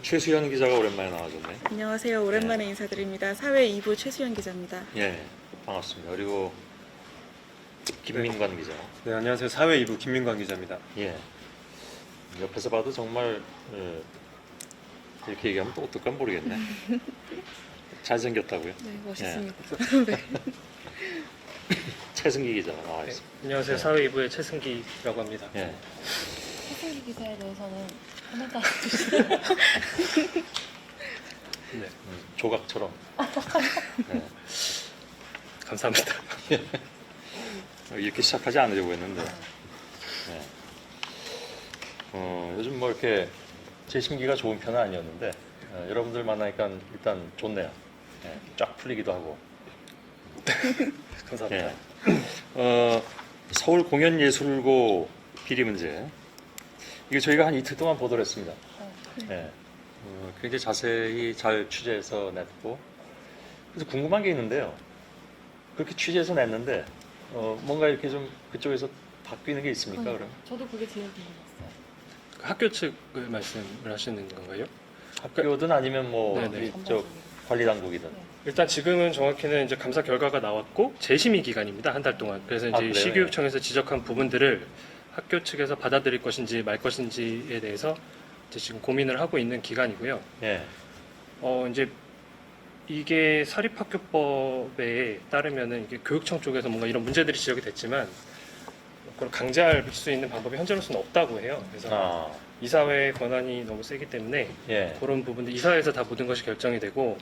최수연 기자가 오랜만에 나와줬네. 안녕하세요. 오랜만에 인사드립니다. 사회 2부 최수연 기자입니다. 예, 반갑습니다. 그리고 김민관 기자. 네, 안녕하세요. 사회 2부 김민관 기자입니다. 예, 옆에서 봐도 정말 이렇게 얘기하면 또 어떨까 모르겠네. 잘생겼다고요? 네, 멋있습니다. 네. 최승기 기자가 나와 네, 있습니다. 안녕하세요. 네. 사회 2부의 최승기라고 합니다. 예, 최승기 기사에 대해서는 코멘트 안 네, 조각처럼. 예. 감사합니다. 이렇게 시작하지 않으려고 했는데. 예. 요즘 뭐 이렇게 제 심기가 좋은 편은 아니었는데 여러분들 만나니까 일단 좋네요. 예, 쫙 풀리기도 하고. 감사합니다. 예. 서울 공연예술고 비리 문제. 이게 저희가 한 이틀 동안 보도를 했습니다. 예. 굉장히 자세히 잘 취재해서 냈고. 그래서 궁금한 게 있는데요. 그렇게 취재해서 냈는데 뭔가 이렇게 좀 그쪽에서 바뀌는 게 있습니까? 그럼 저도 그게 제일 궁금했어요. 학교 측을 말씀을 하시는 건가요? 학교든 아니면 뭐 네네. 이쪽 관리 당국이든. 네. 일단 지금은 정확히는 이제 감사 결과가 나왔고 재심의 기간입니다. 한 달 동안. 그래서 이제 그래요? 시교육청에서 지적한 부분들을 학교 측에서 받아들일 것인지 말 것인지에 대해서 이제 지금 고민을 하고 있는 기간이고요. 예. 이제 이게 사립학교법에 따르면은 이게 교육청 쪽에서 뭔가 이런 문제들이 지적이 됐지만 그걸 강제할 수 있는 방법이 현재로서는 없다고 해요. 그래서 아, 이사회의 권한이 너무 세기 때문에 예. 그런 부분들 이사회에서 다 모든 것이 결정이 되고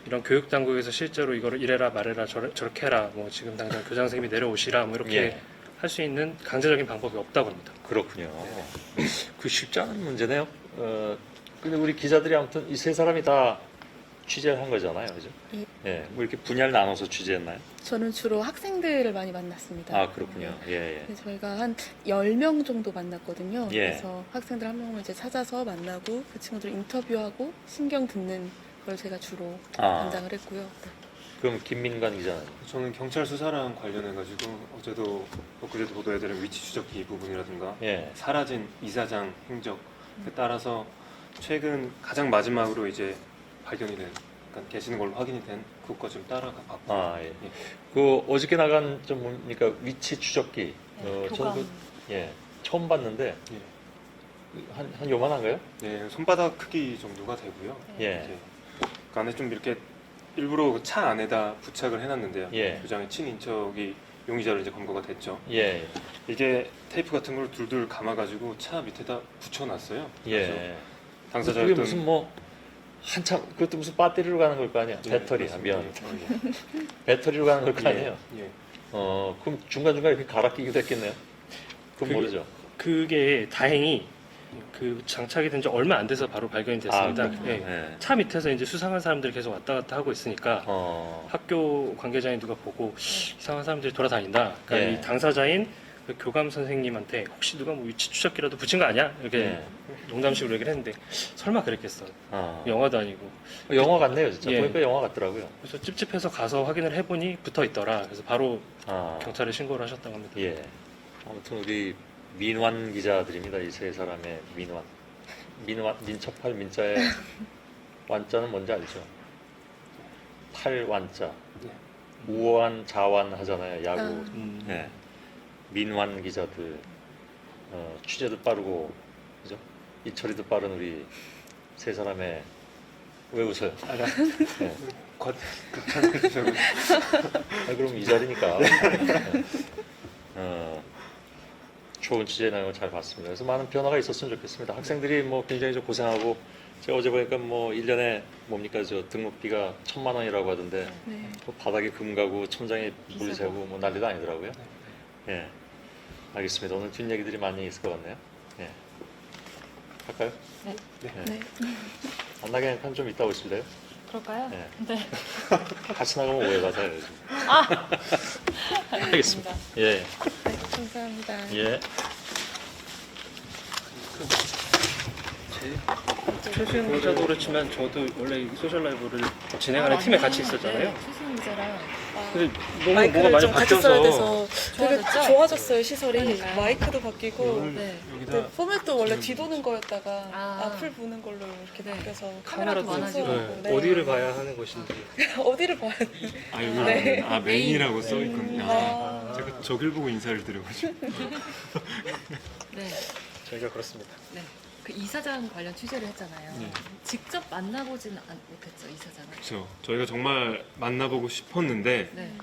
이런 교육 당국에서 실제로 이거를 이래라 말해라 저렇게 해라 뭐 지금 당장 교장 선생님이 내려오시라 뭐 이렇게 예. 할 수 있는 강제적인 방법이 없다고 합니다. 그렇군요. 그 쉽지 않은 문제네요. 근데 우리 기자들이 아무튼 이 세 사람이 다 취재를 한 거잖아요, 그죠? 예. 예. 뭐 이렇게 분야를 나눠서 취재했나요? 저는 주로 학생들을 많이 만났습니다. 아, 그렇군요. 예, 예. 그래서 저희가 한 10명 정도 만났거든요. 예. 그래서 학생들 한 명을 이제 찾아서 만나고 그 친구들 인터뷰하고 신경 듣는 걸 제가 주로 아, 담당을 했고요. 네. 그럼 김민관 기자는? 저는 경찰 수사랑 관련해가지고 어제도 엊그제도 보도해드린 위치 추적기 부분이라든가 예. 사라진 이사장 행적에 따라서 최근 가장 마지막으로 이제 발견이 된, 그러니까 계시는 걸로 확인이 된 그것과 좀 따라가 봤고. 아, 예. 그 어저께 나간 좀 뭡니까 위치 추적기. 저는 교감. 예, 처음 봤는데 예. 한 요만한가요? 네, 손바닥 크기 정도가 되고요. 예. 이렇게 그 안에 좀 이렇게 일부러 그차 안에다 부착을 해놨는데요. 예. 교장의 친인척이 용의자로 이제 검거가 됐죠. 예. 이게 테이프 같은 걸 둘둘 감아가지고 차 밑에다 붙여놨어요. 그래서 예. 그게 당사자였던 무슨 뭐 한참 그것도 무슨 배터리로 가는 걸 거 아니야? 네, 배터리. 맞습니다. 미안. 예. 배터리로 가는 걸 거 예, 아니에요? 예. 그럼 중간중간 이렇게 갈아 끼기도 했겠네요. 그건 그게- 모르죠. 그게 다행히 그 장착이 된 지 얼마 안 돼서 바로 발견이 됐습니다. 그렇군요. 예. 예. 차 밑에서 이제 수상한 사람들이 계속 왔다 갔다 하고 있으니까 어, 학교 관계자인 누가 보고 이상한 사람들이 돌아다닌다. 그러니까 예. 이 당사자인 그 교감 선생님한테 혹시 누가 뭐 위치 추적기라도 붙인 거 아니야? 이렇게 예. 농담식으로 얘기를 했는데 설마 그랬겠어. 어. 영화도 아니고. 영화 같네요, 진짜. 예. 보니까 영화 같더라고요. 그래서 찝찝해서 가서 확인을 해보니 붙어 있더라. 그래서 바로 아, 경찰에 신고를 하셨다고 합니다. 예. 아무튼 우리 민환 기자들입니다. 이 세 사람의 민환. 민첩할 민자의 완자는 뭔지 알죠? 탈완자. 네. 우완 자완 하잖아요. 야구. 음. 네. 민환 기자들 취재도 빠르고 그죠? 이처리도 빠른 우리 세 사람의 왜 웃어요? 네. 극찬해 주셔서 그럼 이 자리니까 네. 좋은 취재 내용을 잘 봤습니다. 그래서 많은 변화가 있었으면 좋겠습니다. 학생들이 뭐 굉장히 좀 고생하고 제가 어제 보니까 뭐 1년에 뭡니까 저 등록비가 1,000만 원이라고 하던데 네. 뭐 바닥에 금 가고 천장에 물 새고 뭐 난리도 아니더라고요. 예, 알겠습니다. 오늘 뒷얘기들이 많이 있을 것 같네요. 예, 할까요? 네. 네. 안 나게 좀 이따 오실래요? 그럴까요? 네. 네. 같이 나가면 오해받아요. 요즘. 알겠습니다. 예, 네, 감사합니다. 예. 최수연 기자도 그렇지만 저도 원래 이 소셜 라이브를 진행하는 팀에 같이 있었잖아요. 네, 최수연 기자랑 근데 너무 마이크를 뭐가 많이 좀 같이 써야 바뀌어서 돼서 되게 좋아졌죠? 좋아졌어요 시설이. 그러니까요. 마이크도 바뀌고. 네. 그 포맷도 원래 뒤도는 거였다가 아. 앞을 보는 걸로 이렇게 네. 바뀌어서 카메라도 카메라도 많아지고. 튼튼하고. 네. 어디를 봐야 하는 것인지. 어디를 봐야 돼? 아 여기 네. 아 메인이라고 써 있군요. 아. 제가 저길 보고 인사를 드려가지고. 네. 저희가 그렇습니다. 네. 그 이사장 관련 취재를 했잖아요. 네. 직접 만나보진 못했죠, 이사장을. 그렇죠. 저희가 정말 만나보고 싶었는데 네.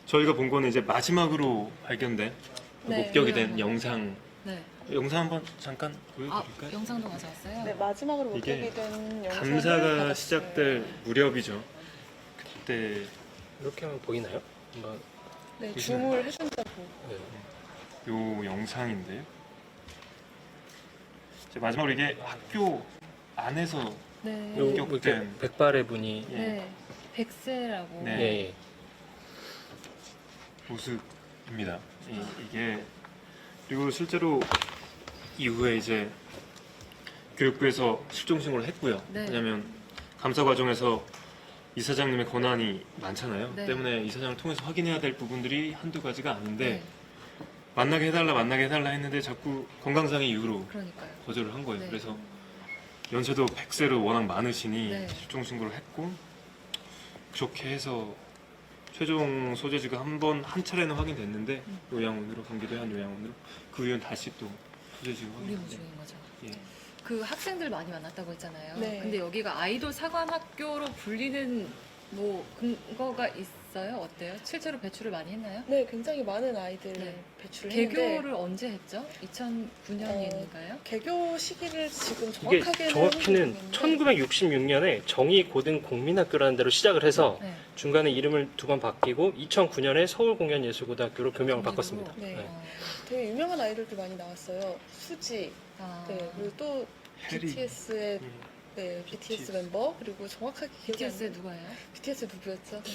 저희가 본 거는 이제 마지막으로 발견된 네. 목격이 된 유명한. 영상. 네. 영상 한번 잠깐 아, 보여드릴까요? 영상도 가져왔어요? 네, 마지막으로 이게 목격이 된 영상을 감사가 받았어요. 시작될 무렵이죠. 그때 이렇게 하면 보이나요? 한번. 네, 줌을 해준다고. 네. 요 영상인데요. 이제 마지막으로 이게 학교 안에서 네. 요 목격된- 이렇게 백발의 분이. 예, 네. 백세라고. 네. 예. 모습입니다. 이게 그리고 실제로 이후에 이제 교육부에서 실종 신고를 했고요. 네. 왜냐하면 감사 과정에서 이사장님의 권한이 많잖아요. 네. 때문에 이사장을 통해서 확인해야 될 부분들이 한두 가지가 아닌데 네. 만나게 해달라 했는데 자꾸 건강상의 이유로 그러니까요. 거절을 한 거예요. 네. 그래서 연세도 100세로 워낙 많으시니 네. 실종 신고를 했고 그렇게 해서 최종 소재지가 한 차례는 확인됐는데 요양원으로 경기도현 요양원으로 그 이후엔 다시 또 소재지가 우리 확인됐는데 무중인 거죠. 예. 그 학생들 많이 만났다고 했잖아요. 네. 근데 여기가 아이돌 사관학교로 불리는 뭐 근거가 있어요? 어때요? 실제로 배출을 많이 했나요? 네, 굉장히 많은 아이들 네. 배출을 했는데 개교를 언제 했죠? 2009년인가요? 개교 시기를 지금 이게 정확하게는 정확히는 1966년에 정의고등국민학교라는 데로 시작을 해서 네. 중간에 이름을 두 번 바뀌고 2009년에 서울공연예술고등학교로 교명을 바꿨습니다. 네. 네. 되게 유명한 아이돌도 많이 나왔어요. 수지, 아, 네, 그리고 또 해리. BTS의 음. 네, BTS 멤버 그리고 정확하게 기억이 안 BTS 나요. 누가요? BTS 누구였죠? 근데?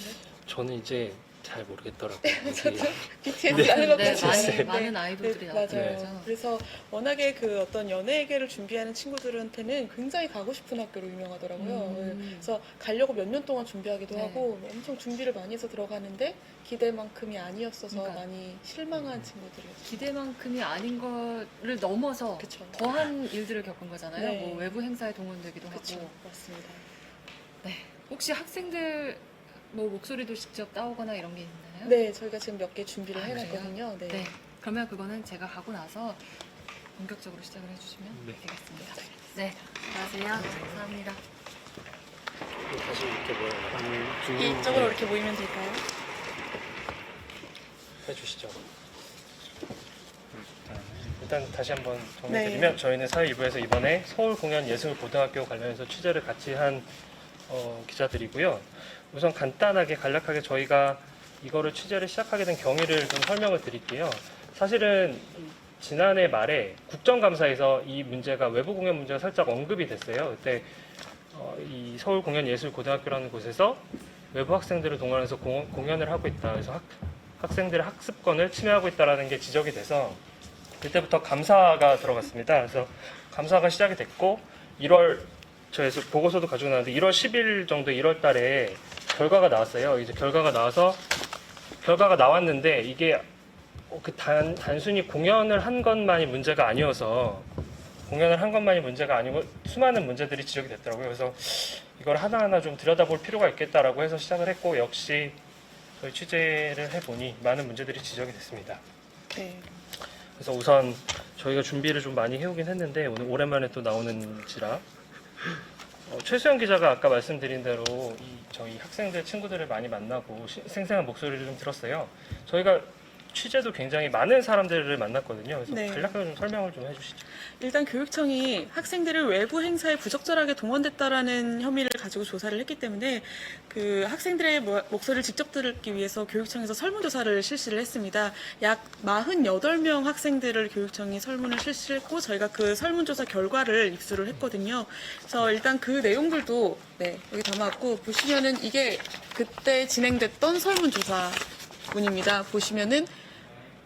저는 이제 잘 모르겠더라고요. 저도 이게 BTS라는 네, 것까지 네, 많은 아이돌들이 네, 나왔죠. 맞아요. 그래서 워낙에 그 어떤 연예계를 준비하는 친구들한테는 굉장히 가고 싶은 학교로 유명하더라고요. 그래서 가려고 몇 년 동안 준비하기도 네. 하고 엄청 준비를 많이 해서 들어가는데 기대만큼이 아니었어서 그러니까. 많이 실망한 친구들이었어요. 기대만큼이 아닌 거를 넘어서 그쵸. 더한 일들을 겪은 거잖아요. 네. 뭐 외부 행사에 동원되기도 그렇죠, 하고. 맞습니다. 네. 혹시 학생들 뭐 목소리도 직접 따오거나 이런 게 있나요? 네, 저희가 지금 몇 개 준비를 아, 해놨거든요. 네. 네. 그러면 그거는 제가 가고 나서 본격적으로 시작을 해주시면 네. 되겠습니다. 네. 안녕하세요. 감사합니다. 다시 이렇게 모여요. 이쪽으로 이렇게 모이면 될까요? 해주시죠. 일단 다시 한번 정리드리면 저희는 사회 2부에서 이번에 서울공연예술고등학교 관련해서 취재를 같이 한 기자들이고요. 우선 간단하게 간략하게 저희가 이거를 취재를 시작하게 된 경위를 좀 설명을 드릴게요. 사실은 지난해 말에 국정감사에서 이 문제가 외부 공연 문제가 살짝 언급이 됐어요. 그때 이 서울공연예술고등학교라는 곳에서 외부 학생들을 동원해서 공연을 하고 있다. 그래서 학생들의 학습권을 침해하고 있다는 게 지적이 돼서 그때부터 감사가 들어갔습니다. 그래서 감사가 시작이 됐고 1월 저에서 보고서도 가지고 나왔는데 1월 10일 정도 1월 달에 결과가 나왔어요. 이제 결과가 나왔는데 이게 단순히 공연을 한 것만이 문제가 아니어서 공연을 한 것만이 문제가 아니고 수많은 문제들이 지적이 됐더라고요. 그래서 이걸 하나하나 좀 들여다볼 필요가 있겠다라고 해서 시작을 했고 역시 저희 취재를 해보니 많은 문제들이 지적이 됐습니다. 네. 그래서 우선 저희가 준비를 좀 많이 해오긴 했는데 오늘 오랜만에 또 나오는지라 최수영 기자가 아까 말씀드린 대로 저희 학생들 친구들을 많이 만나고 생생한 목소리를 좀 들었어요. 저희가 취재도 굉장히 많은 사람들을 만났거든요. 그래서 네. 간략하게 좀 설명을 좀 해주시죠. 일단 교육청이 학생들을 외부 행사에 부적절하게 동원됐다라는 혐의를 가지고 조사를 했기 때문에 그 학생들의 목소리를 직접 듣기 위해서 교육청에서 설문조사를 실시를 했습니다. 약 48명 학생들을 교육청이 설문을 실시했고 저희가 그 설문조사 결과를 입수를 했거든요. 그래서 일단 그 내용들도 네, 여기 담아왔고 보시면은 이게 그때 진행됐던 설문조사문입니다. 보시면은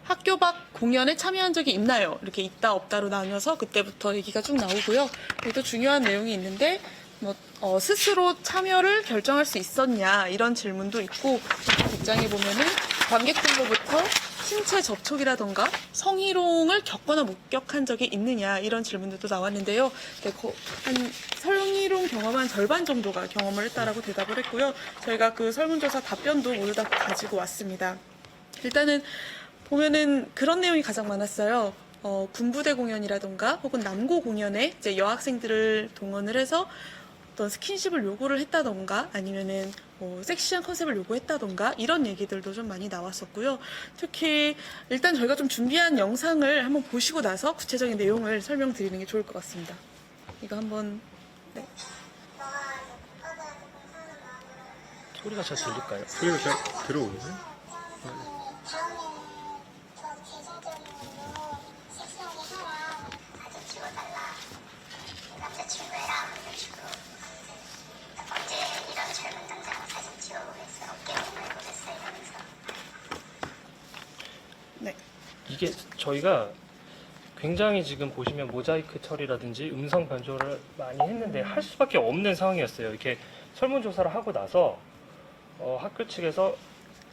학교 밖 공연에 참여한 적이 있나요? 이렇게 있다 없다로 나뉘어서 그때부터 얘기가 쭉 나오고요. 그리고 또 중요한 내용이 있는데 스스로 참여를 결정할 수 있었냐 이런 질문도 있고 입장에 보면은 관객들로부터 신체 접촉이라던가 성희롱을 겪거나 목격한 적이 있느냐 이런 질문들도 나왔는데요. 네, 한 성희롱 경험한 절반 정도가 경험을 했다라고 대답을 했고요. 저희가 그 설문조사 답변도 모두 다 가지고 왔습니다. 일단은 보면은 그런 내용이 가장 많았어요. 군부대 공연이라던가 혹은 남고 공연에 이제 여학생들을 동원을 해서 어떤 스킨십을 요구를 했다던가 아니면은 섹시한 컨셉을 요구했다던가 이런 얘기들도 좀 많이 나왔었고요. 특히 일단 저희가 좀 준비한 영상을 한번 보시고 나서 구체적인 내용을 설명드리는 게 좋을 것 같습니다. 이거 한번 네. 소리가 잘 들릴까요? 소리가 잘 들어오나요? 네. 이게 저희가 굉장히 지금 보시면 모자이크 처리라든지 음성 변조를 많이 했는데 할 수밖에 없는 상황이었어요. 이렇게 설문조사를 하고 나서 학교 측에서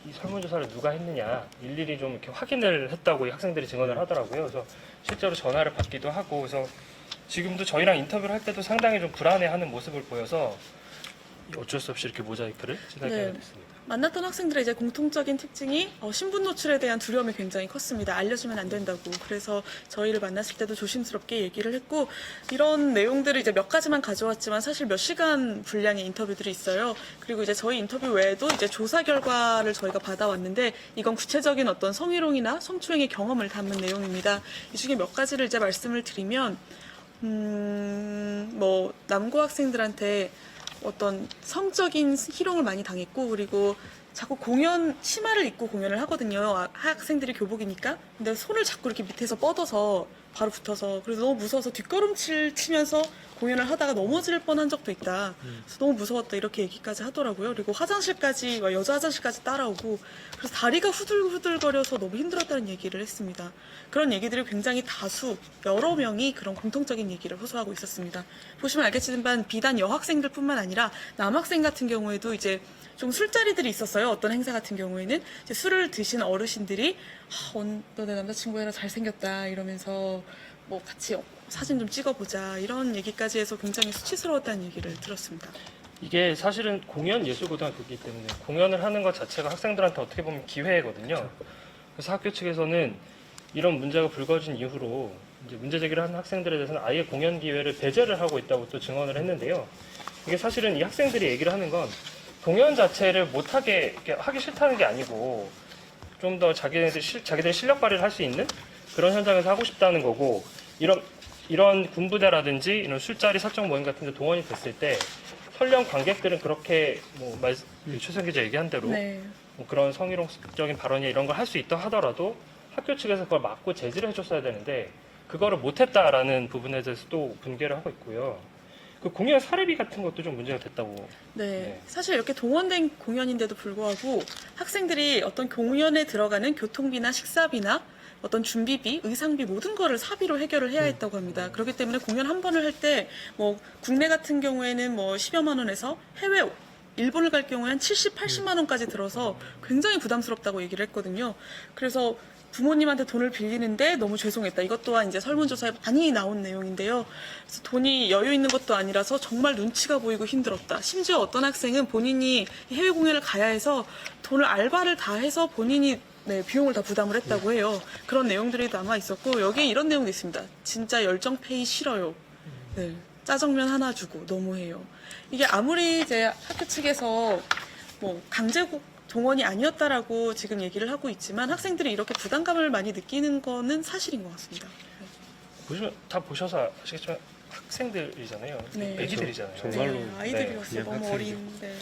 이 설문조사를 누가 했느냐 일일이 좀 이렇게 확인을 했다고 이 학생들이 증언을 하더라고요. 그래서 실제로 전화를 받기도 하고 그래서 지금도 저희랑 인터뷰를 할 때도 상당히 좀 불안해하는 모습을 보여서 어쩔 수 없이 이렇게 모자이크를 진행하게 네. 됐습니다. 만났던 학생들의 이제 공통적인 특징이 신분 노출에 대한 두려움이 굉장히 컸습니다. 알려주면 안 된다고. 그래서 저희를 만났을 때도 조심스럽게 얘기를 했고 이런 내용들을 이제 몇 가지만 가져왔지만 사실 몇 시간 분량의 인터뷰들이 있어요. 그리고 이제 저희 인터뷰 외에도 이제 조사 결과를 저희가 받아왔는데 이건 구체적인 어떤 성희롱이나 성추행의 경험을 담은 내용입니다. 이 중에 몇 가지를 이제 말씀을 드리면 남고 학생들한테 어떤 성적인 희롱을 많이 당했고 그리고 자꾸 치마를 입고 공연을 하거든요. 학생들이 교복이니까. 근데 손을 자꾸 이렇게 밑에서 뻗어서 바로 붙어서 그래서 너무 무서워서 뒷걸음질 치면서 공연을 하다가 넘어질 뻔한 적도 있다. 그래서 너무 무서웠다 이렇게 얘기까지 하더라고요. 그리고 화장실까지 여자 화장실까지 따라오고 그래서 다리가 후들후들거려서 너무 힘들었다는 얘기를 했습니다. 그런 얘기들이 굉장히 여러 명이 그런 공통적인 얘기를 호소하고 있었습니다. 보시면 알겠지만 비단 여학생들뿐만 아니라 남학생 같은 경우에도 이제 좀 술자리들이 있었어요. 어떤 행사 같은 경우에는 이제 술을 드신 어르신들이 너 내 남자친구애랑 잘생겼다 이러면서 뭐 같이 사진 좀 찍어보자 이런 얘기까지 해서 굉장히 수치스러웠다는 얘기를 들었습니다. 이게 사실은 공연 예술고등학교이기 때문에 공연을 하는 것 자체가 학생들한테 어떻게 보면 기회거든요. 그래서 학교 측에서는 이런 문제가 불거진 이후로 이제 문제 제기를 하는 학생들에 대해서는 아예 공연 기회를 배제를 하고 있다고 또 증언을 했는데요. 이게 사실은 이 학생들이 얘기를 하는 건 공연 자체를 못하게 하기 싫다는 게 아니고 좀 더 자기들 실력 발휘를 할 수 있는 그런 현장에서 하고 싶다는 거고 이런 군부대라든지 이런 술자리 사적 모임 같은 데 동원이 됐을 때 설령 관객들은 그렇게 최선 기자 얘기한 대로 네. 그런 성희롱적인 발언이나 이런 걸 할 수 있다 하더라도 학교 측에서 그걸 막고 제지를 해줬어야 되는데 그거를 못했다라는 부분에 대해서 또 분개를 하고 있고요. 그 공연 사례비 같은 것도 좀 문제가 됐다고. 네. 사실 이렇게 동원된 공연인데도 불구하고 학생들이 어떤 공연에 들어가는 교통비나 식사비나 어떤 준비비, 의상비 모든 거를 사비로 해결을 해야 했다고 합니다. 그렇기 때문에 공연 한 번을 할 때 국내 같은 경우에는 10여만 원에서 해외 일본을 갈 경우에 한 70, 80만 원까지 들어서 굉장히 부담스럽다고 얘기를 했거든요. 그래서 부모님한테 돈을 빌리는데 너무 죄송했다. 이것 또한 이제 설문조사에 많이 나온 내용인데요. 그래서 돈이 여유 있는 것도 아니라서 정말 눈치가 보이고 힘들었다. 심지어 어떤 학생은 본인이 해외 공연을 가야 해서 돈을 알바를 다 해서 본인이 비용을 다 부담을 했다고 해요. 그런 내용들이 남아 있었고 여기에 이런 내용도 있습니다. 진짜 열정페이 싫어요. 네. 짜장면 하나 주고 너무해요. 이게 아무리 이제 학교 측에서 강제국 동원이 아니었다라고 지금 얘기를 하고 있지만 학생들이 이렇게 부담감을 많이 느끼는 거는 사실인 것 같습니다. 보시면 다 보셔서 아시겠지만 학생들이잖아요. 네. 애기들이잖아요. 정말로. 네, 아이들이었어요. 그냥 너무 학생이죠. 어린데.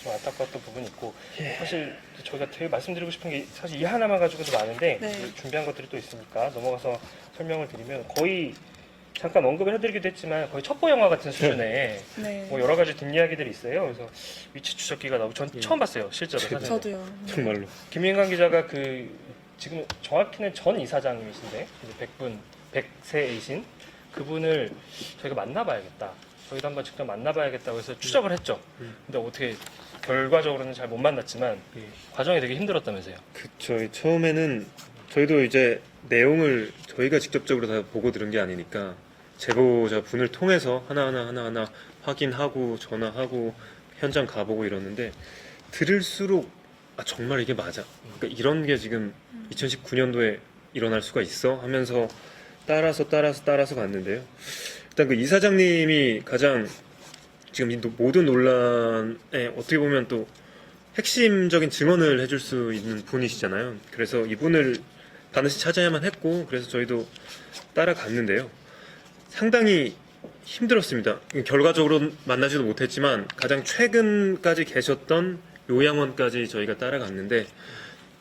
좀 안타까웠던 부분이 있고 사실 저희가 되게 말씀드리고 싶은 게 사실 이 하나만 가지고도 많은데 네. 준비한 것들이 또 있으니까 넘어가서 설명을 드리면 거의 잠깐 언급을 해드리기도 했지만 거의 첩보 영화 같은 수준의 네. 여러 가지 뒷이야기들이 있어요. 그래서 위치 추적기가 나오고 전 처음 봤어요. 실제로 사진을. 저도요. 정말로. 김인강 기자가 지금 정확히는 전 이사장님이신데 이제 백세 A신 그분을 저희가 만나봐야겠다. 저희도 한번 직접 만나봐야겠다고 해서 추적을 했죠. 근데 어떻게 결과적으로는 잘 못 만났지만 과정이 되게 힘들었다면서요. 그쵸. 처음에는 저희도 이제 내용을 저희가 직접적으로 다 보고 들은 게 아니니까 제보자 분을 통해서 하나하나 확인하고 전화하고 현장 가보고 이러는데 들을수록 아 정말 이게 맞아. 그러니까 이런 게 지금 2019년도에 일어날 수가 있어 하면서 따라서 갔는데요. 일단 그 이사장님이 가장 지금 이 모든 논란에 어떻게 보면 또 핵심적인 증언을 해줄 수 있는 분이시잖아요. 그래서 이분을 반드시 찾아야만 했고 그래서 저희도 따라갔는데요. 상당히 힘들었습니다. 결과적으로 만나지도 못했지만 가장 최근까지 계셨던 요양원까지 저희가 따라갔는데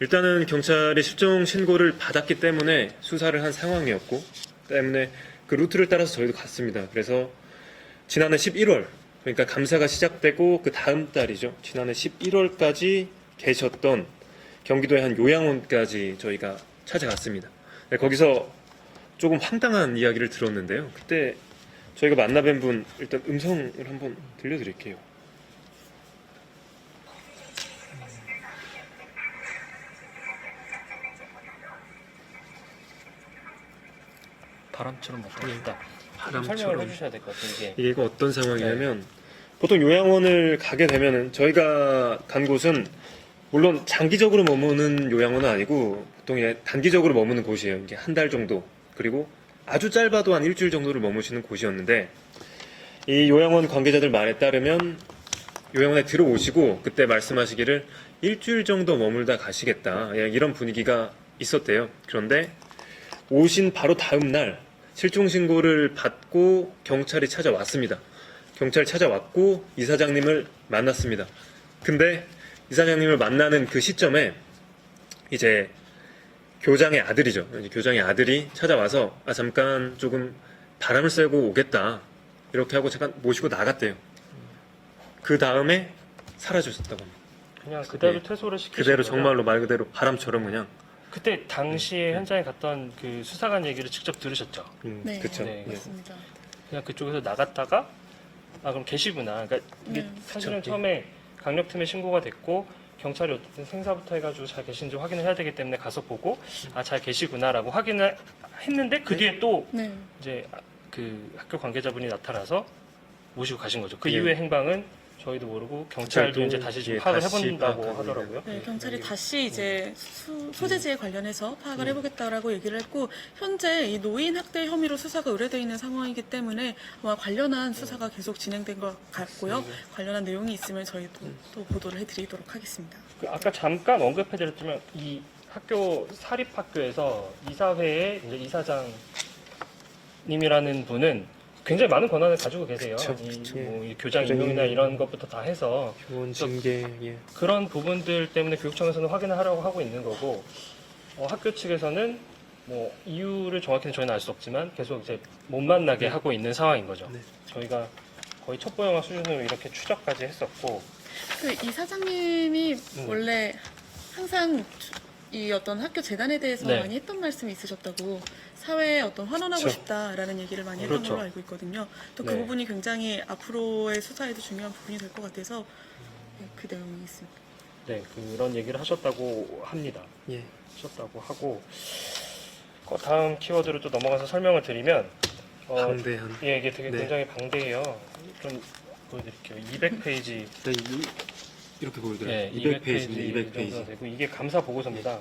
일단은 경찰이 실종 신고를 받았기 때문에 수사를 한 상황이었고 때문에 그 루트를 따라서 저희도 갔습니다. 그래서 지난해 11월 그러니까 감사가 시작되고 그 다음 달이죠. 지난해 11월까지 계셨던 경기도의 한 요양원까지 저희가 찾아갔습니다. 네, 거기서 조금 황당한 이야기를 들었는데요. 그때 저희가 만나뵌 분 일단 음성을 한번 들려드릴게요. 바람처럼 왔다 갔다. 바람처럼. 설명을 해주셔야 될 것 같아요. 이게 이게 어떤 상황이냐면 보통 요양원을 가게 되면은 저희가 간 곳은 물론 장기적으로 머무는 요양원은 아니고 보통 이제 단기적으로 머무는 곳이에요. 이게 한 달 정도 그리고 아주 짧아도 한 일주일 정도를 머무시는 곳이었는데 이 요양원 관계자들 말에 따르면 요양원에 들어오시고 그때 말씀하시기를 일주일 정도 머물다 가시겠다 예, 이런 분위기가 있었대요. 그런데 오신 바로 다음 날 실종 신고를 받고 경찰이 찾아왔습니다. 경찰 찾아왔고 이사장님을 만났습니다. 근데 이사장님을 만나는 그 시점에 이제 교장의 아들이죠. 교장의 아들이 찾아와서 아 잠깐 조금 바람을 쐬고 오겠다 이렇게 하고 잠깐 모시고 나갔대요. 그 다음에 사라졌다고 합니다. 그냥 그대로 네. 퇴소를 시키신 그대로 거예요? 정말로 말 그대로 바람처럼 그냥 그때 당시에 현장에 갔던 그 수사관 얘기를 직접 들으셨죠? 네, 그쵸. 네. 예. 맞습니다. 그냥 그쪽에서 나갔다가 아 그럼 계시구나. 그러니까 이게 네. 사실은 그쵸. 처음에 강력팀에 신고가 됐고 경찰이 어쨌든 생사부터 해가지고 잘 계신지 확인을 해야 되기 때문에 가서 보고 아 잘 계시구나라고 확인을 했는데 그 뒤에 또 네. 이제 그 학교 관계자분이 나타나서 모시고 가신 거죠. 그 예. 이후의 행방은 저희도 모르고 경찰도 이제 다시 좀 예, 파악을 다시 해본다고 파악하고 하더라고요. 네, 경찰이 다시 이제 소재지에 관련해서 파악을 해보겠다라고 얘기를 했고 현재 이 노인 학대 혐의로 수사가 의뢰되어 있는 상황이기 때문에 아마 관련한 수사가 계속 진행된 것 같고요. 관련한 내용이 있으면 저희도 또 보도를 해드리도록 하겠습니다. 그 아까 잠깐 언급해드렸지만 이 학교 사립학교에서 이사회의 이제 이사장님이라는 분은 굉장히 많은 권한을 가지고 계세요. 그쵸, 이, 그쵸. 뭐, 이 교장 교장 임명이나 임명. 이런 것부터 다 해서 교원 징계 예. 그런 부분들 때문에 교육청에서는 확인을 하려고 하고 있는 거고 학교 측에서는 뭐 이유를 정확히는 저희는 알 수 없지만 계속 이제 못 만나게 하고 있는 상황인 거죠. 네. 저희가 거의 첩보 영화 수준으로 이렇게 추적까지 했었고 그 이사장님이 원래 항상 이 어떤 학교 재단에 대해서 네. 많이 했던 말씀이 있으셨다고 사회에 어떤 환원하고 그렇죠. 싶다라는 얘기를 많이 했던 그렇죠. 걸로 알고 있거든요. 또 그 네. 부분이 굉장히 앞으로의 수사에도 중요한 부분이 될 것 같아서 그 내용이 있습니다. 네 그런 얘기를 하셨다고 합니다. 예. 하셨다고 하고 다음 키워드로 또 넘어가서 설명을 드리면 방대한 예 이게 되게 네. 굉장히 방대해요. 좀 보여드릴게요. 200페이지 이렇게 보여드려요. 예, 200페이지인데 200페이지. 정도 되고 이게 감사 보고서입니다.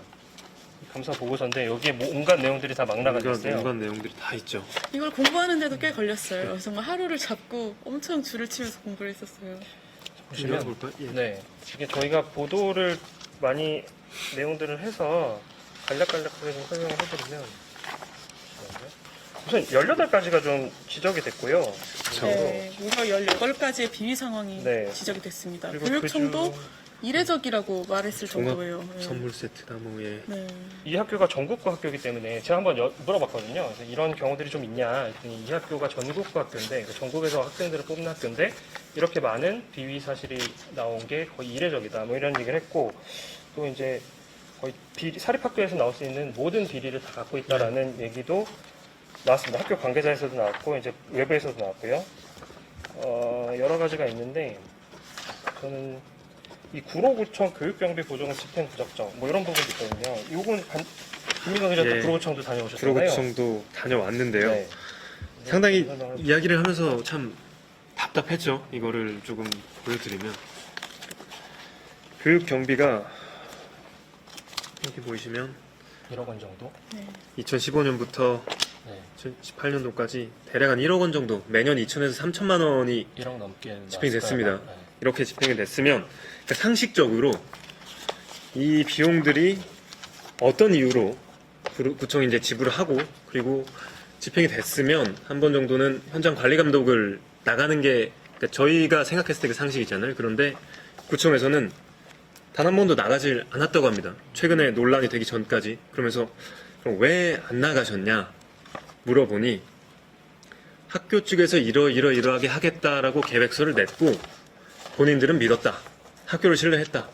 감사 보고서인데 여기에 뭐 온갖 내용들이 다 망라가 됐어요. 온갖 내용들이 다 있죠. 이걸 공부하는데도 꽤 걸렸어요. 정말 하루를 잡고 엄청 줄을 치면서 공부를 했었어요. 보시면 볼까요? 예. 네 이게 저희가 보도를 많이 내용들을 해서 간략간략하게 좀 설명을 해드리면 우선 18가지가 좀 지적이 됐고요. 그쵸. 네, 무려 18가지의 비위 상황이 네. 지적이 됐습니다. 그리고 교육청도 그중 이례적이라고 말했을 종합 정도예요. 네. 선물 세트다 뭐예. 네. 이 학교가 전국구 학교이기 때문에 제가 한번 물어봤거든요. 그래서 이런 경우들이 좀 있냐 했더니 이 학교가 전국구 학교인데 그러니까 전국에서 학생들을 뽑는 학교인데 이렇게 많은 비위 사실이 나온 게 거의 이례적이다 뭐 이런 얘기를 했고 또 이제 거의 사립학교에서 나올 수 있는 모든 비리를 다 갖고 있다라는 얘기도 나왔습니다. 학교 관계자에서도 나왔고 이제 외부에서도 나왔고요. 여러 가지가 있는데 저는 이 구로구청 교육경비 보조금 집행 부적정 뭐 이런 부분도 있거든요. 요건 김민경 기자도 예. 구로구청도 다녀오셨잖아요. 구로구청도 다녀왔는데요. 네. 상당히 설명을 이야기를 하면서 참 답답했죠. 이거를 조금 보여드리면 교육 경비가 여기 보이시면 1억 원 정도. 네. 2015년부터 네. 2018년도까지 대략 한 1억 원 정도 매년 2천에서 3천만 원이 1억 넘게 집행이 나왔을 됐습니다. 거예요. 네. 이렇게 집행이 됐으면 그러니까 상식적으로 이 비용들이 어떤 이유로 구청이 이제 지불을 하고 그리고 집행이 됐으면 한 번 정도는 현장 관리 감독을 나가는 게 그러니까 저희가 생각했을 때 그 상식이잖아요. 그런데 구청에서는 단 한 번도 나가질 않았다고 합니다. 최근에 논란이 되기 전까지. 그러면서 그럼 왜 안 나가셨냐 물어보니 학교 측에서 이러이러하게 하겠다라고 계획서를 냈고 본인들은 믿었다. 학교를 신뢰했다.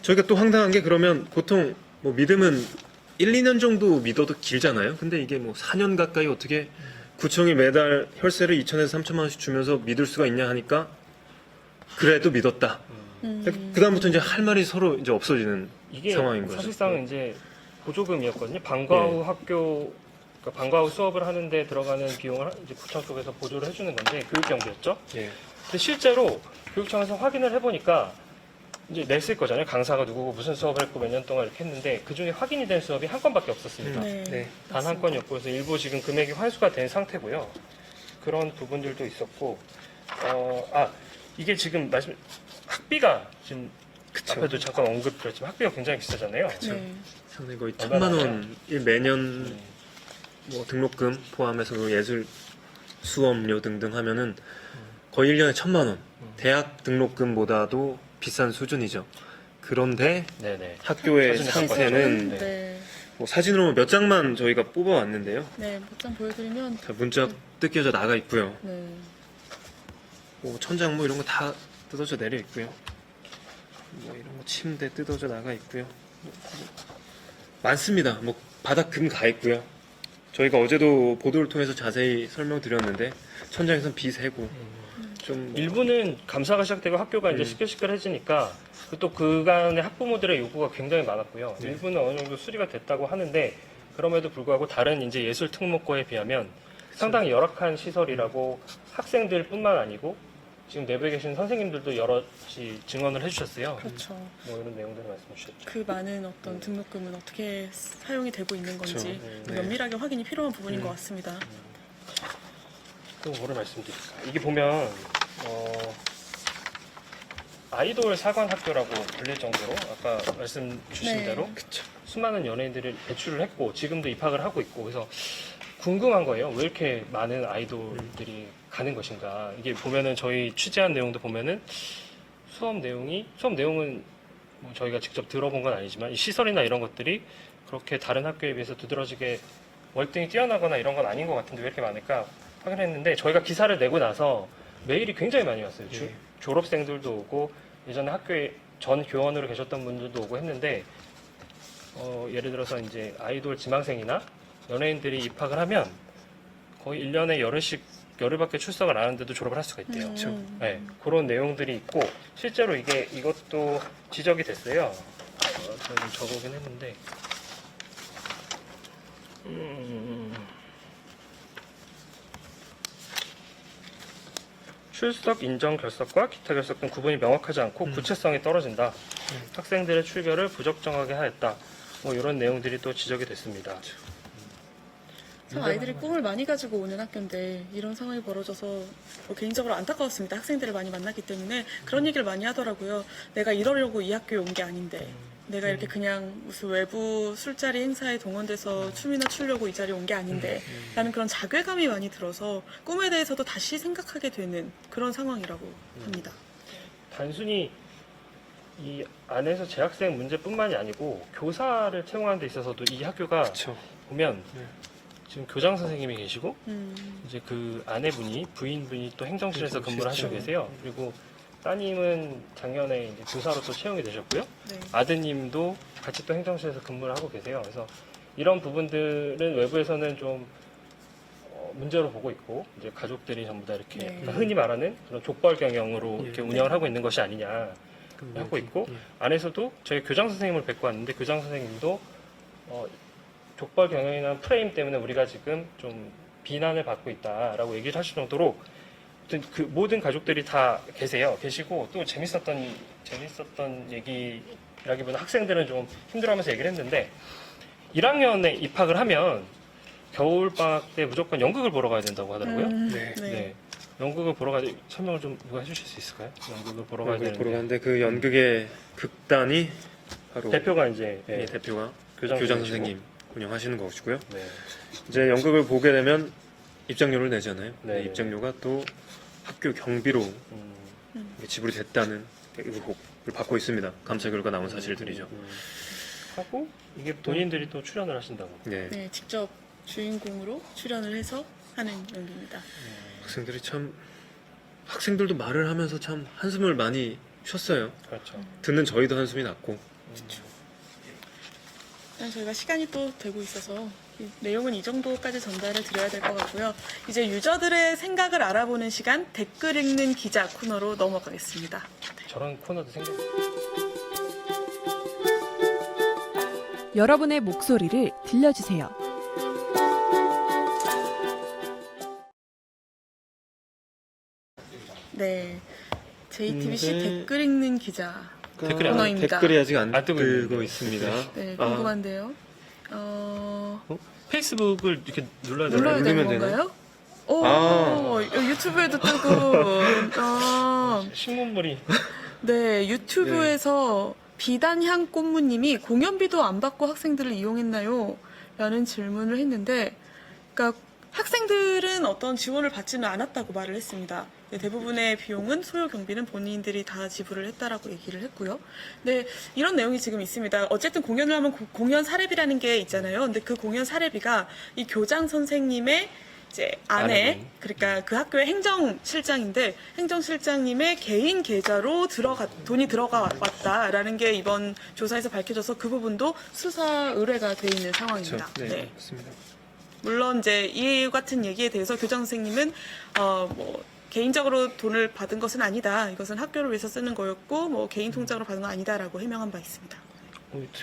저희가 또 황당한 게 그러면 보통 뭐 믿음은 1, 2년 정도 믿어도 길잖아요. 근데 이게 뭐 4년 가까이 어떻게 구청이 매달 혈세를 2천에서 3천만 원씩 주면서 믿을 수가 있냐 하니까 그래도 믿었다. 그다음부터 이제 할 말이 서로 이제 없어지는 이게 상황인 거죠. 사실상 이제 보조금이었거든요. 방과 후 학교 그러니까 방과 후 수업을 하는데 들어가는 비용을 이제 구청 쪽에서 보조를 해주는 건데 교육경비였죠. 예. 근데 실제로 교육청에서 확인을 해보니까 이제 냈을 거잖아요. 강사가 누구고 무슨 수업을 했고 몇 년 동안 이렇게 했는데 그 중에 확인이 된 수업이 한 건밖에 없었습니다. 네. 단 한 건이었고 그래서 일부 지금 금액이 환수가 된 상태고요. 그런 부분들도 있었고 이게 지금 말씀 학비가 지금 그쵸. 앞에도 잠깐 언급드렸지만 학비가 굉장히 비싸잖아요. 네. 상당히 거의 얼마나 1,000만 원 매년 뭐 등록금 포함해서 그 예술 수업료 등등 하면은 거의 1년에 1,000만 원. 대학 등록금보다도 비싼 수준이죠. 그런데 네네. 학교의 사진을 상태는 네. 네. 뭐 사진으로 몇 장만 저희가 뽑아왔는데요. 네. 몇 장 보여드리면 다 문짝 뜯겨져 나가 있고요. 네. 뭐 천장 뭐 이런 거 다 뜯어져 내려 있고요. 뭐 이런 거 침대 뜯어져 나가 있고요. 뭐 많습니다. 뭐 바닥 금 가 있고요. 저희가 어제도 보도를 통해서 자세히 설명드렸는데 천장에선 비 새고 좀 일부는 감사가 시작되고 학교가 이제 시끌시끌해지니까 또 그간의 학부모들의 요구가 굉장히 많았고요. 네. 일부는 어느 정도 수리가 됐다고 하는데 그럼에도 불구하고 다른 이제 예술 특목고에 비하면 상당히 열악한 시설이라고 학생들뿐만 아니고 지금 내부에 계신 선생님들도 여럿이 증언을 해주셨어요. 그렇죠. 뭐 이런 내용들을 말씀해 주셨죠. 그 많은 어떤 등록금은 어떻게 사용이 되고 있는 건지 그렇죠. 네. 면밀하게 확인이 필요한 부분인 것 같습니다. 또 뭐를 말씀드릴까? 이게 보면 아이돌 사관 학교라고 불릴 정도로 아까 말씀 주신 네. 대로 수많은 연예인들을 배출을 했고 지금도 입학을 하고 있고 그래서 궁금한 거예요. 왜 이렇게 많은 아이돌들이 가는 것인가? 이게 보면은 저희 취재한 내용도 보면은 수업 내용은 뭐 저희가 직접 들어본 건 아니지만 이 시설이나 이런 것들이 그렇게 다른 학교에 비해서 두드러지게 월등히 뛰어나거나 이런 건 아닌 것 같은데 왜 이렇게 많을까 확인했는데 저희가 기사를 내고 나서 메일이 굉장히 많이 왔어요. 예. 졸업생들도 오고 예전에 학교에 전 교원으로 계셨던 분들도 오고 했는데 예를 들어서 이제 아이돌 지망생이나 연예인들이 입학을 하면 거의 1년에 열흘밖에 출석을 안 하는데도 졸업을 할 수가 있대요. 네, 그런 내용들이 있고 실제로 이것도 지적이 됐어요. 제가 좀 적어오긴 했는데 출석 인정 결석과 기타 결석 등 구분이 명확하지 않고 구체성이 떨어진다. 학생들의 출결을 부적정하게 하였다. 뭐 이런 내용들이 또 지적이 됐습니다. 참 아이들이 꿈을 많이 가지고 오는 학교인데 이런 상황이 벌어져서 뭐 개인적으로 안타까웠습니다. 학생들을 많이 만났기 때문에 그런 얘기를 많이 하더라고요. 내가 이러려고 이 학교에 온 게 아닌데 내가 이렇게 그냥 무슨 외부 술자리 행사에 동원돼서 춤이나 추려고 이 자리에 온 게 아닌데 라는 그런 자괴감이 많이 들어서 꿈에 대해서도 다시 생각하게 되는 그런 상황이라고 합니다. 단순히 이 안에서 재학생 문제뿐만이 아니고 교사를 채용하는 데 있어서도 이 학교가 그렇죠. 보면 네. 지금 교장 선생님이 계시고 음. 이제 그 아내분이 부인분이 또 행정실에서 그렇죠. 근무를 하시고 계세요. 그리고 따님은 작년에 이제 교사로 또 채용이 되셨고요. 네. 아드님도 같이 또 행정실에서 근무를 하고 계세요. 그래서 이런 부분들은 외부에서는 좀 문제로 보고 있고 이제 가족들이 전부 다 이렇게 네. 약간 흔히 말하는 그런 족벌 경영으로 예. 이렇게 운영을 하고 있는 것이 아니냐 하고 있고 예. 안에서도 저희 교장 선생님을 뵙고 왔는데 교장 선생님도 족벌 경영이나 프레임 때문에 우리가 지금 좀 비난을 받고 있다라고 얘기를 하실 정도로 아무튼 그 모든 가족들이 다 계시고 또 재밌었던 얘기라기보다 학생들은 좀 힘들어하면서 얘기를 했는데 1학년에 입학을 하면 겨울방학 때 무조건 연극을 보러 가야 된다고 하더라고요. 네. 네. 연극을 보러 가야 설명을 좀 누가 해주실 수 있을까요? 연극을 보러 가야 연극을 되는데 보러 가는데 그 연극의 극단이 바로 대표가 이제 예, 대표가 교장 교장 선생님이시고. 선생님 운영하시는 것이고요. 네. 이제 연극을 보게 되면 입장료를 내잖아요. 네. 입장료가 또 학교 경비로 음, 지불이 됐다는 의혹을 받고 있습니다. 감사 결과 나온 사실들이죠. 하고 이게 본인들이 또 출연을 하신다고. 네. 네, 직접 주인공으로 출연을 해서 하는 연기입니다. 학생들이 참 학생들도 말을 하면서 참 한숨을 많이 쉬었어요. 그렇죠. 듣는 저희도 한숨이 났고. 일단 저희가 시간이 또 되고 있어서 이 내용은 이 정도까지 전달을 드려야 될 것 같고요. 이제 유저들의 생각을 알아보는 시간 댓글 읽는 기자 코너로 넘어가겠습니다. 저런 코너도 생겨. 여러분의 목소리를 들려주세요. 네, JTBC 근데- 댓글 읽는 기자. 댓글이 안- 코너입니다. 댓글이 아직 안 뜨고 뜨고 있는데. 있습니다. 네, 아, 궁금한데요. 페이스북을 이렇게 눌러야 눌러야 되나요? 되는 누르면 건가요? 오, 아. 유튜브에도 뜨고. 신문물이 네, 유튜브에서 비단향 꽃무님이 공연비도 안 받고 학생들을 이용했나요? 라는 질문을 했는데, 그러니까 학생들은 어떤 지원을 받지는 않았다고 말을 했습니다. 네, 대부분의 비용은 소요 경비는 본인들이 다 지불을 했다라고 얘기를 했고요. 네, 이런 내용이 지금 있습니다. 어쨌든 공연을 하면 공연 사례비라는 게 있잖아요. 근데 그 공연 사례비가 이 교장 선생님의 이제 아내, 아내분. 그러니까 그 학교의 행정실장인데 행정실장님의 개인 계좌로 돈이 들어가 왔다라는 게 이번 조사에서 밝혀져서 그 부분도 수사 의뢰가 돼 있는 상황입니다. 그렇죠. 네, 네. 맞습니다. 물론 이제 이 같은 얘기에 대해서 교장 선생님은 뭐 개인적으로 돈을 받은 것은 아니다. 이것은 학교를 위해서 쓰는 거였고 뭐 개인 통장으로 받은 건 아니다라고 해명한 바 있습니다.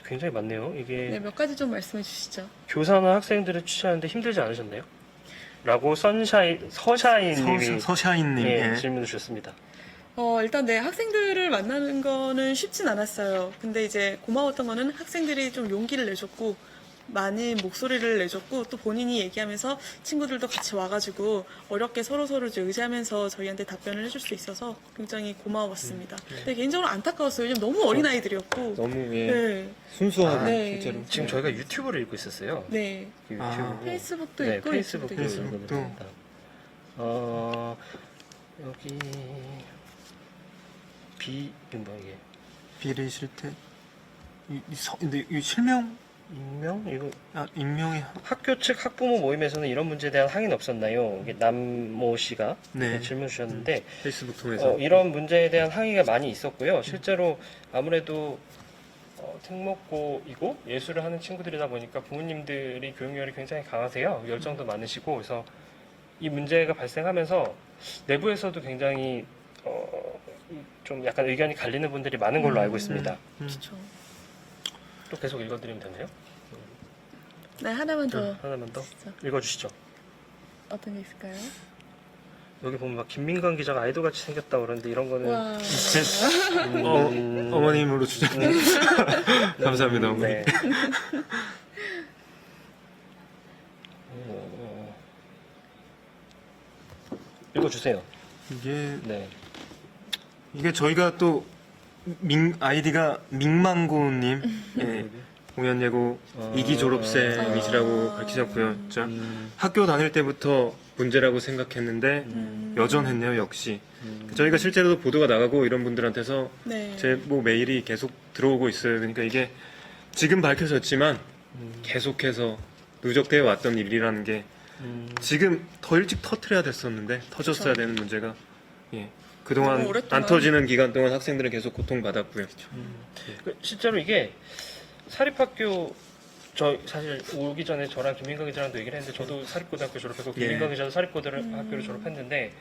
굉장히 많네요. 이게 네, 몇 가지 좀 말씀해 주시죠. 교사나 학생들을 취재하는데 힘들지 않으셨나요? 라고 서샤인님이 서샤인님. 예, 예. 질문을 주셨습니다. 일단 네, 학생들을 만나는 거는 쉽진 않았어요. 근데 이제 고마웠던 거는 학생들이 좀 용기를 내줬고 많은 목소리를 내줬고 또 본인이 얘기하면서 친구들도 같이 와가지고 어렵게 서로서로 이제 의지하면서 저희한테 답변을 해줄 수 있어서 굉장히 고마웠습니다. 근데 개인적으로 안타까웠어요. 요즘 너무 어린아이들이었고. 너무 예. 네. 순수하고 네. 실제로. 지금 저희가 유튜브를 읽고 있었어요. 네. 그 아. 유튜브. 페이스북도 네, 있고 페이스북도 유튜브도 있고. 페이스북도. 있습니다. 여기 이거 뭐야 이게? 비례 실태. 근데 이 실명 익명? 이거 익명이 학교 측 학부모 모임에서는 이런 문제에 대한 항의는 없었나요? 이게 남모 씨가 네. 질문 주셨는데 페이스북 통해서 이런 문제에 대한 항의가 많이 있었고요. 실제로 아무래도 특목고이고 예술을 하는 친구들이다 보니까 부모님들이 교육열이 굉장히 강하세요. 열정도 많으시고 그래서 이 문제가 발생하면서 내부에서도 굉장히 좀 약간 의견이 갈리는 분들이 많은 걸로 알고 있습니다. 그렇죠. 또 계속 읽어드리면 되나요? 네, 하나만 더. 하나만 더 진짜. 읽어주시죠. 어떤 게 있을까요? 여기 보면 막 김민관 기자가 아이돌같이 생겼다 그러는데 이런 거는 와. 어머님으로 주장. 감사합니다, 어머니. 네. 읽어주세요. 이게 네. 저희가 또 아이디가 민망고님 예, 공연 예고 2기 졸업생이시라고 밝히셨고요. 진짜 학교 다닐 때부터 문제라고 생각했는데 여전했네요, 역시. 저희가 실제로도 보도가 나가고 이런 분들한테서 네. 제 뭐 메일이 계속 들어오고 있어요. 그러니까 이게 지금 밝혀졌지만 계속해서 누적되어 왔던 일이라는 게 지금 더 일찍 터트려야 됐었는데 터졌어야 그쵸. 되는 문제가 예. 그동안 너무 오랫동안. 안 터지는 기간 동안 학생들은 계속 고통받았고요. 실제로 이게 사립학교 저 사실 오기 전에 저랑 김민경 기자랑도 얘기를 했는데 저도 사립고등학교 졸업했고 김민경 기자도 사립고등학교를 졸업했는데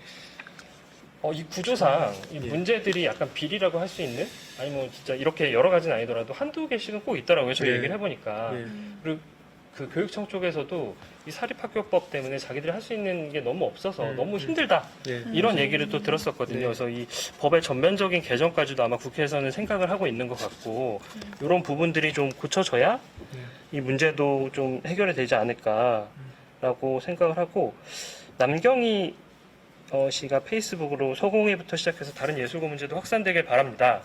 이 구조상 이 문제들이 약간 비리라고 할 수 있는 아니면 진짜 이렇게 여러 가지는 아니더라도 한두 개씩은 꼭 있더라고요. 저희 예. 얘기를 해보니까 예. 그리고 그 교육청 쪽에서도 이 사립학교법 때문에 자기들이 할 수 있는 게 너무 없어서 너무 힘들다 예. 이런 얘기를 또 들었었거든요. 네. 그래서 이 법의 전면적인 개정까지도 아마 국회에서는 생각을 하고 있는 것 같고 이런 부분들이 좀 고쳐져야 이 문제도 좀 해결이 되지 않을까라고 생각을 하고 남경희 씨가 페이스북으로 서공예부터 시작해서 다른 예술고 문제도 확산되길 바랍니다.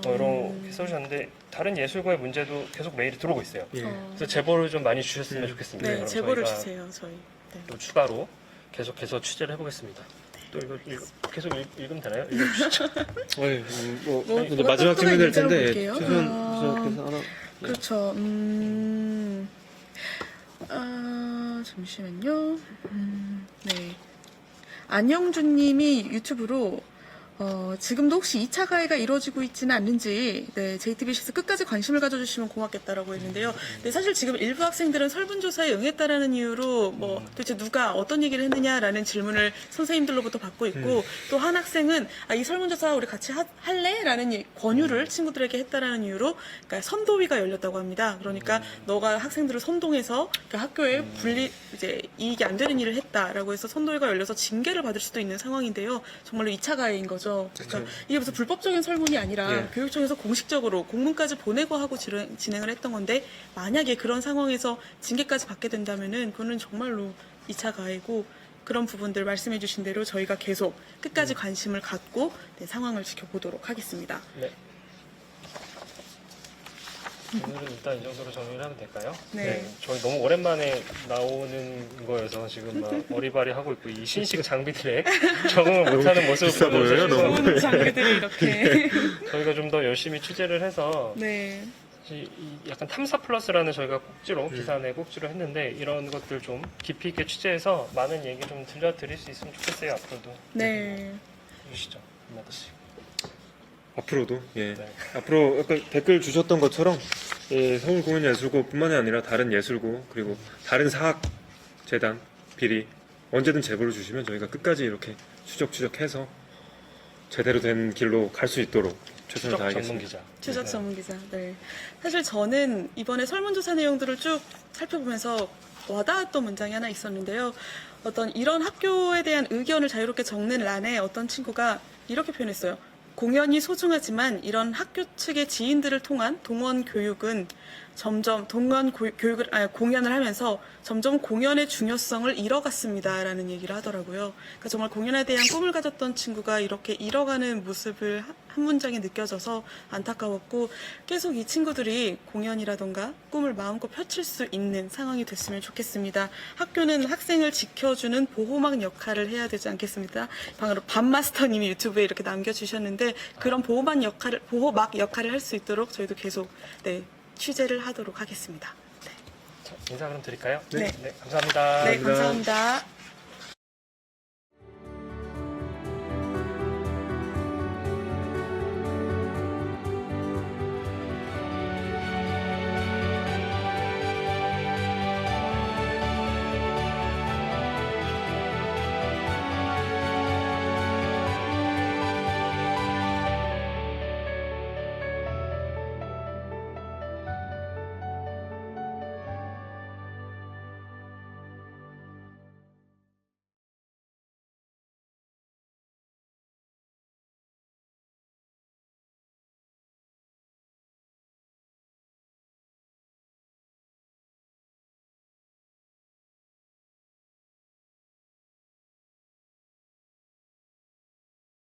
이렇게 써주셨는데 다른 예술고의 문제도 계속 메일이 들어오고 있어요. 예. 그래서 제보를 좀 많이 주셨으면 좋겠습니다. 네, 그럼 제보를 저희가 주세요, 저희. 네. 또 추가로 계속해서 취재를 해보겠습니다. 또 계속 읽으면 되나요? 읽어주시죠. 뭐, 이제 마지막 질문 될 텐데 볼게요. 최선 부장께서 하나. 그렇죠. 잠시만요. 네. 안영준님이 유튜브로 지금도 혹시 2차 가해가 이루어지고 있지는 않는지 네, JTBC에서 끝까지 관심을 가져주시면 고맙겠다라고 했는데요. 네, 사실 지금 일부 학생들은 설문조사에 응했다라는 이유로 뭐 도대체 누가 어떤 얘기를 했느냐라는 질문을 선생님들로부터 받고 있고 또 한 학생은 이 설문조사 우리 같이 할래? 라는 권유를 친구들에게 했다라는 이유로 그러니까 선도위가 열렸다고 합니다. 그러니까 너가 학생들을 선동해서 그 학교에 이제 이익이 안 되는 일을 했다라고 해서 선도위가 열려서 징계를 받을 수도 있는 상황인데요. 정말로 2차 가해인 거죠. 그러니까 이게 무슨 불법적인 설문이 아니라 예. 교육청에서 공식적으로 공문까지 보내고 하고 진행을 했던 건데 만약에 그런 상황에서 징계까지 받게 된다면은 그거는 정말로 2차 가해고 그런 부분들 말씀해 주신 대로 저희가 계속 끝까지 관심을 갖고 네, 상황을 지켜보도록 하겠습니다. 네. 오늘은 일단 이 정도로 정리를 하면 될까요? 네. 저희 너무 오랜만에 나오는 거여서 지금 막 어리바리 하고 있고 이 신식 장비들에 적응을 못하는 모습을 비싸 보여요, 보여서 너무. 좋은 장비들이 이렇게 저희가 좀 더 열심히 취재를 해서 네. 이 약간 탐사 플러스라는 저희가 꼭지로 기사 내 꼭지로 했는데 이런 것들 좀 깊이 있게 취재해서 많은 얘기 좀 들려드릴 수 있으면 좋겠어요. 앞으로도 네. 해주시죠. 김나다 씨. 앞으로도 예. 네. 앞으로 아까 댓글 주셨던 것처럼 예, 서울공연예술고뿐만이 아니라 다른 예술고 그리고 다른 사학재단 비리 언제든 제보를 주시면 저희가 끝까지 이렇게 추적해서 제대로 된 길로 갈 수 있도록 최선을 추적 전문 다하겠습니다. 기자. 추적 네. 전문 기자. 네. 사실 저는 이번에 설문조사 내용들을 쭉 살펴보면서 와닿았던 문장이 하나 있었는데요. 어떤 이런 학교에 대한 의견을 자유롭게 적는 란에 어떤 친구가 이렇게 표현했어요. 공연이 소중하지만 이런 학교 측의 지인들을 통한 동원 교육은 점점 공연을 하면서 점점 공연의 중요성을 잃어갔습니다라는 얘기를 하더라고요. 그러니까 정말 공연에 대한 꿈을 가졌던 친구가 이렇게 잃어가는 모습을 한 문장에 느껴져서 안타까웠고 계속 이 친구들이 공연이라던가 꿈을 마음껏 펼칠 수 있는 상황이 됐으면 좋겠습니다. 학교는 학생을 지켜주는 보호막 역할을 해야 되지 않겠습니까? 방금 밤마스터님이 유튜브에 이렇게 남겨주셨는데 그런 보호막 역할을 할 수 있도록 저희도 계속 취재를 하도록 하겠습니다. 자, 인사 그럼 드릴까요? 네. 감사합니다. 네, 감사합니다.